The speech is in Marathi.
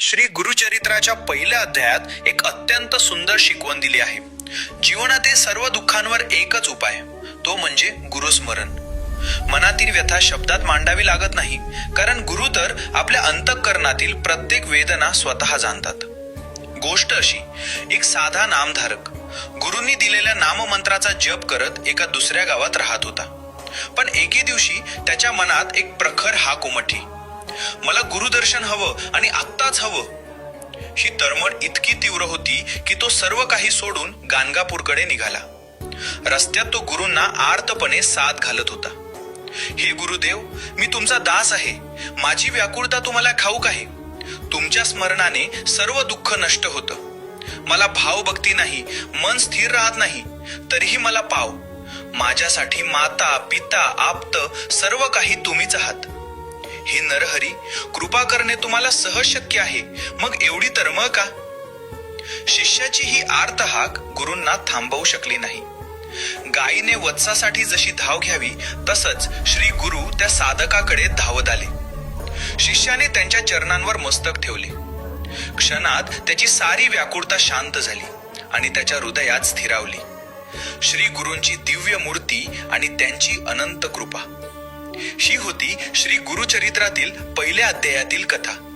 श्री गुरुचरित्राच्या पहिल्या अध्यायात एक अत्यंत सुंदर शिकवण दिली आहे. जीवनातील सर्व दुःखांवर एकच उपाय, तो म्हणजे गुरुस्मरण. मनातील व्यथा शब्दात मांडावी लागत नाही, कारण गुरु तर आपल्या अंतःकरणातील प्रत्येक वेदना स्वतः जाणतात. गोष्ट अशी, एक साधा नामधारक गुरूंनी दिलेल्या नाममंत्राचा जप करत एका दुसऱ्या गावात राहत होता. पण एके दिवशी त्याच्या मनात एक प्रखर हाक उमटली, मला गुरुदर्शन हवं आणि आत्ताच हवं. ही तळमळ इतकी तीव्र होती की तो सर्व काही सोडून गाणगापूरकडे निघाला. रस्त्यात तो गुरूंना आर्तपणे साद घालत होता. हे गुरुदेव, मी तुमचा दास आहे. माझी व्याकुळता तुम्हाला ठाऊक आहे. तुमच्या स्मरणाने सर्व दुःख नष्ट होतं. मला भावभक्ती नाही, मन स्थिर राहत नाही, तरीही मला पाव. माझ्यासाठी माता, पिता, आप्त सर्व काही तुम्हीच आहात. हे नरहरी, कृपा करणे तुम्हाला सहज शक्य आहे, मग एवढी तळमळ का? शिष्याची ही आर्त हाक गुरूंना थांबवू शकली नाही. गायीने वत्सासाठी जशी धाव घ्यावी, तसंच श्री गुरु त्या साधकाकडे धावत आले. शिष्याने त्यांच्या चरणांवर मस्तक ठेवले. क्षणात त्याची सारी व्याकुळता शांत झाली आणि त्याच्या हृदयात स्थिरावली. श्री गुरूंची दिव्य मूर्ती आणि त्यांची अनंत कृपा. ही होती श्री गुरुचरित्रातील पहिल्या अध्यायातील कथा.